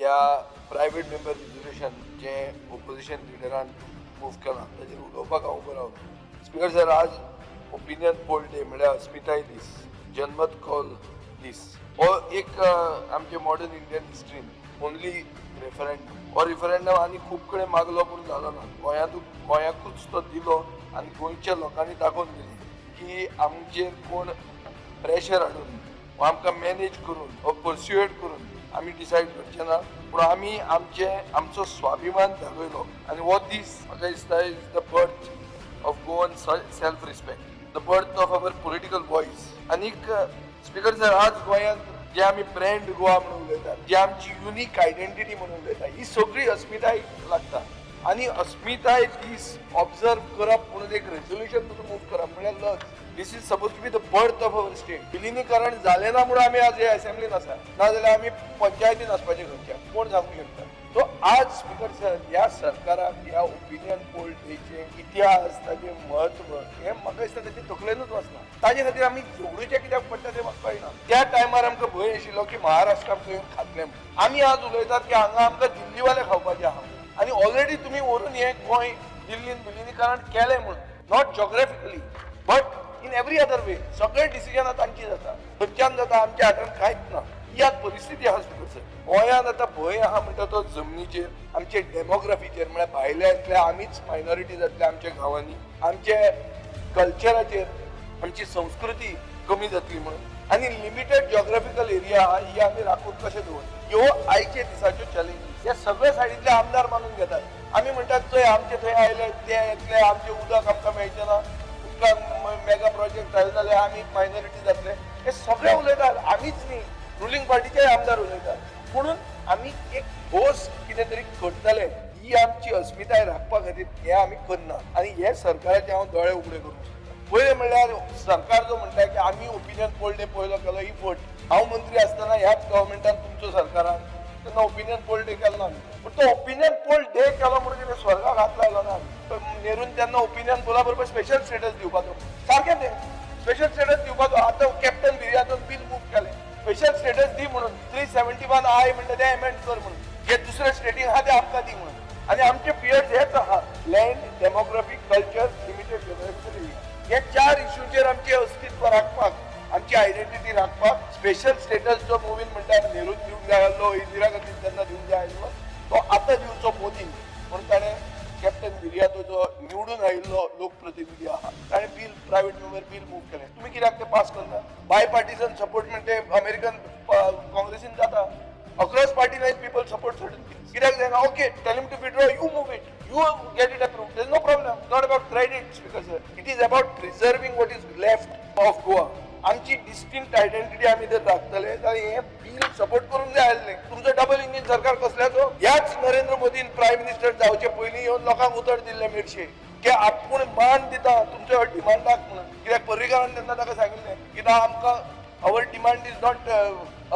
ह्या private member resolution जे opposition लिडरान move केला ताजेर उलोवपाक हांव उबो रावलो. स्पीकर सर, आज ओपिनियन पोल डे म्हळ्यार अस्मिताय दीस, जनमत कौल दीस हो एक आमचे मॉडर्न इंडियन हिस्ट्रीन ओनली रेफरंडम हो रिफरंडम आनी खूब कडेन मागलो पूण जालो ना. गोंयाकूच तो दिलो आनी गोंयच्या लोकांनी दाखोवन दिली की आमचेर कोण प्रेशर हाडून वा आमकां मॅनेज करून वा परस्युएट करून आमी डिसायड करचे ना, पूण आमी आमचो स्वाभिमान दाखयलो. आनी हो दीस म्हाका दिसता is the birth of Goan self respect, the birth of our political voice. आनीक स्पीकर सर, आज गोंयांत जे आमी ब्रँड गोवा म्हणून उलयतात, जी आमची युनीक आयडेंटिटी म्हणून उलयतात, ही सगळी अस्मिताय लागता. आनी अस्मिताय दीस ऑब्जर्व करप म्हणून एक रेझोल्युशन तुका मूव करप म्हळ्यार लज. This is suppose to be the birth of our state. विलिनीकरण जालें ना म्हणून आमी आज ह्या असेंब्लीन आसा, नाजाल्यार आमी पंचायतीन आसपाचें खंयच्या कोण सांगूंक शकता. सो आज स्पीकर सर, ह्या सरकाराक ह्या ओपिनियन पोल डेचे इतिहास, ताजें म्हत्व हें म्हाका दिसता ताचे तकलेनूच वचना. ताजे खातीर आमी झगडूचें कित्याक पडटा तें म्हाका कळना. त्या टायमार आमकां भंय आशिल्लो की महाराष्ट्राक खंय खातलें म्हणून. आमी आज उलयतात की हांगा आमकां दिल्लीवाले खावपाचें आहा, आनी ऑलरेडी तुमी व्हरून हें गोंय दिल्लीन विलिनीकरण केलें म्हणून, not geographically but in every other way. सगळे डिसिजनां तांची जाता, खंयच्यान जाता, आमच्या हातांत कांयच ना. ही आज परिस्थिती आहा स्पीकर सर. गोंयांत आतां भंय आहा म्हणटा तो जमनीचेर, आमचे डेमोग्राफीचेर म्हळ्यार भायल्यांतल्या आमीच मायनॉरिटी जातल्या आमच्या गांवांनी, आमचे कल्चराचेर आमची संस्कृती कमी जातली म्हणून, आनी लिमिटेड जॉग्राफिकल एरिया आहा ही आमी राखून कशें दवरतली, ह्यो आयचे दिसाच्यो चॅलेंजीस. हे सगळे सायडींतले आमदार मानून घेतात. आमी म्हणटात चोय आमचे थंय आयले ते येतले, आमचें उदक आमकां मेळचें ना, मेगा प्रोजेक्ट जाले जाल्यार आमी मायनॉरिटी जातले. हे सगळे उलयतात, आमीच न्ही, रुलींग पार्टीचे आमदार उलयतात. म्हणून आमी एक ठोस कितें तरी करतले, ही आमची अस्मिताय राखपा खातीर हें आमी करना. आनी हे सरकाराचे हांव दोळे उगडे करूंक शकता. पयलें म्हणल्यार सरकार जो म्हणटा की आमी ओपिनियन पोल डे पयलो केलो, ही फट. हांव मंत्री आसतना ह्याच गव्हर्मेंटान तुमच्या सरकारान तेन्ना ओपिनियन पोल डे केलो ना. पूण तो ओपिनियन पोल डे केलो म्हणून कितें स्वर्गाक हात लायलो ना. नेरून तेन्ना ओपिनियन पोला बरोबर स्पेशल स्टेटस दिवपाचो, सारकें तें स्पेशल स्टेटस दिवपाचो. आतां कॅप्टन बिर्यातून बील मूव केलें, स्पेशल स्टेटस दी म्हणून. 371 आय म्हणटा तें एमेंड कर म्हणून, हे दुसऱ्या स्टेटीक आहा ते आमकां दी म्हणून. आनी आमचे पियर्स हेच आहा, land, demography, culture, limited geographical area. हे 4 इश्यूचेर आमचे अस्तित्व राखपाक, आमची आयडेंटिटी राखपाक स्पेशल स्टेटस जो नवीन म्हणटा नेरून दिवंक जाय आसलो, इंदिरा गांधीन तेन्ना दिवंक जाय आसलो, तो आतां दिवचो मोदीन म्हणून ताणें कॅप्टन बिर्यातो जो निवडून आयिल्लो लोकप्रतिनिधी आहा ताणें bill, private member bill move केलें. तुमी कित्याक तें पास करना? बाय पार्टिसन सपोर्ट म्हणजे अमेरिकन काँग्रेसीन जाता. Across party line people support certain things. कित्याक जायना? Okay, tell him to withdraw, you move it, you get it approved, there is no problem. It's not about credit, Speaker sir. It is about preserving what is left of Goa. आमची distinct identity आमी जर राखतले जाल्यार हे bill support करूंक जाय आसलें. तुमचो double engine सरकार कसल्याचो? ह्याच नरेंद्र मोदीन प्रायम मिनिस्टर जावचे पयलीं येवन लोकांक उतर दिल्ले मेडशे की आपूण मान दिता तुमच्या डिमांडाक म्हणून. कित्याक पर्रीकारान तेन्ना ताका सांगिल्लें कित्याक आमकां our demand is not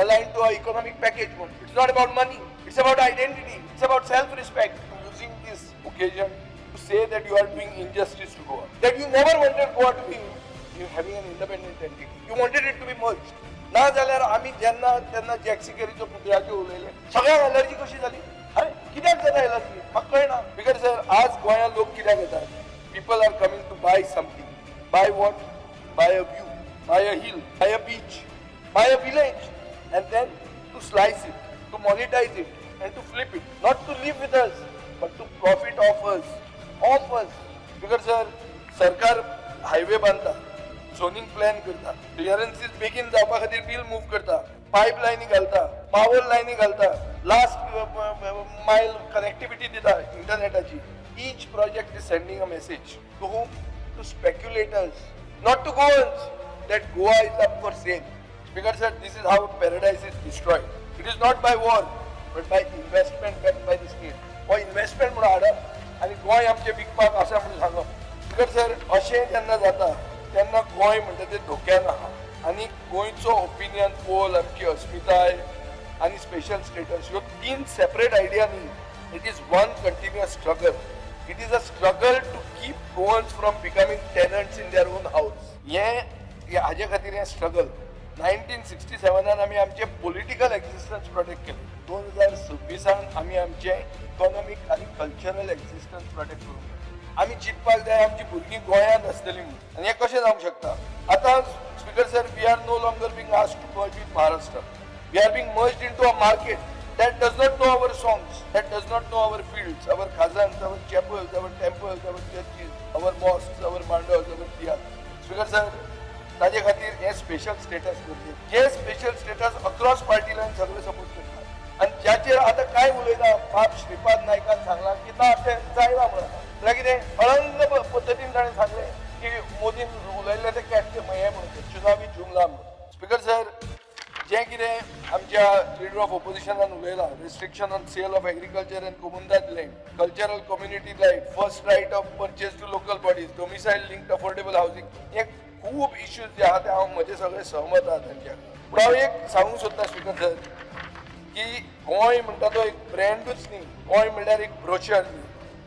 aligned to our economic package. It's not about money, it's about identity, it's about self-respect. Using this occasion to say that you are doing injustice to Goa, that you never wanted Goa to be having an independent entity, you wanted it to be merged. ना जाल्यार आमी जेन्ना जॅक्सी केरीचो पुतळ्याचेर उलयले सगळ्यांक allergy कशी जाली? अरे कित्याक जाता एलर्जी? म्हाका कळना. बिकॉज सर, आज गोंयांत लोक कित्याक येतात? People are coming to buy something. Buy what? Buy a view, by a hill, by a beach, by a village, and then to slice it, to monetize it, and to flip it. Not to live with us, but to profit off us. Because sir, सरकार highway बांधता, zoning plan करता, क्लिअरन्सीस बेगीन जावपा खातीर bill move करता, पायपलायनी घालता, power लायनी घालता, लास्ट मायल कनेक्टिविटी दिता इंटरनेटाची. Each project is sending a message to whom? To speculators, not to Goans, that Goa is up for sale. Because sir, this is how paradise is destroyed. It is not by war, but by investment backed by the state. Or investment म्हणून हाडप आनी गोंय आमचें विकपाक आसा म्हणून सांगप. Because sir, अशें जेन्ना जाता तेन्ना गोंय म्हणटा तें धोक्यान आहा. आनी गोंयचो ओपिनियन पोल, आमची अस्मिताय आनी स्पेशल स्टेटस ह्यो 3 सेपरेट आयडिया न्ही. It is one continuous struggle. It is a struggle to keep Goans from becoming tenants in their own house. हाजे खातीर हें स्ट्रगल 1967 आमी आमचे पॉलिटिकल एक्झिस्टन्स प्रोटेक्ट केलें. 2026 आमी आमचे इकॉनॉमिक आणि कल्चरल एक्झिस्टन्स प्रोटेक्ट करूंक जाय. आमी चिंतपाक जाय आमची भुरगीं गोंयांत आसतलीं म्हणून, आनी हें कशें जावंक शकता. आतां speaker sir, we are no longer being asked to merge with Maharashtra. We are being merged into a market that does not know our songs, that does not know our fields, our khazans, our chapels, our temples, our churches, our mosques, our mandalas, our theaters. Speaker sir, ताजे खातीर हे special status करचे. हे special status across party line सगळे support करतात. आणि ज्याचेर आतां काय उलयता, बाब श्रीपाद नायकान सांगला की ना तें जायना म्हणून. म्हळ्यार कितें अळंग पद्दतीन ताणें सांगलें की मोदीन उलयल्लें तें कॅट हें म्हणून चुनावी जुमला म्हणून. स्पीकर सर, जे कितें आमच्या लिडर ऑफ ओपोजिशनान उलयलां, restriction on sale of agriculture and कोमुनदाद land, cultural community life, first right of purchase to local bodies, domicile linked affordable housing, हे खूब इश्यूज जे आहा ते हांव म्हजे सगळे सहमत आहा तांच्या. पूण हांव एक सांगूंक सोदता स्पीकर सर की गोंय म्हणटा तो एक ब्रँडूच न्ही, गोंय म्हणल्यार एक ब्रोशर न्ही,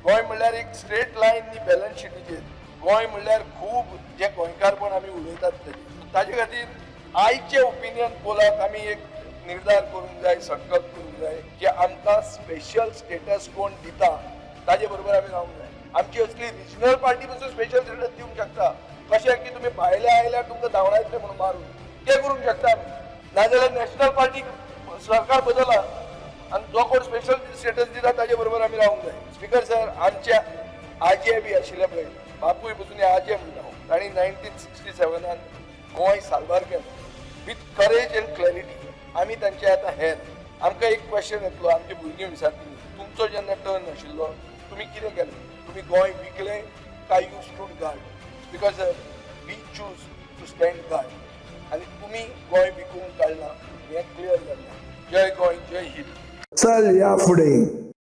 गोंय म्हणल्यार एक स्ट्रेट लायन न्ही बॅलन्स शीटीचेर. गोंय म्हणल्यार खूब जे गोंयकारपण आमी उलयतात ताजे खातीर आयचे ओपिनियन पोलाक आमी एक निर्धार करूंक जाय, संकल्प करूंक जाय की आमकां स्पेशल स्टेटस कोण दिता ताजे बरोबर आमी रावंक जाय. आमची असली रिजनल पार्टी पसून स्पेशल स्टेटस दिवंक शकता. कशें की तुमी भायले आयल्यार तुमकां धांवडायतले म्हणून मारून तें करूंक शकता आमी. नाजाल्यार नॅशनल पार्टी सरकार बदला आनी जो कोण स्पेशल स्टेटस दिता ताजे बरोबर आमी रावंक जाय. स्पीकर सर, आमच्या आजये बी आशिल्ले पळय, बापूय पसून आजये म्हणटा, ताणी 1967 गोंय साल्वार केलें विथ करेज एंड क्लॅरिटी. आमी तांचे आतां हेर. आमकां एक क्वेश्चन येतलो, आमची भुरगीं विचारतलीं, तुमचो जेन्ना टर्न आशिल्लो तुमी कितें केलें? तुमी गोंय विकलें काय you stood guard? Because we choose to stand guard आनी तुमी गोंय विकूंक काडलां, हें क्लियर जाल्लें. जय गोंय, जय हिंद. चल या फुडें.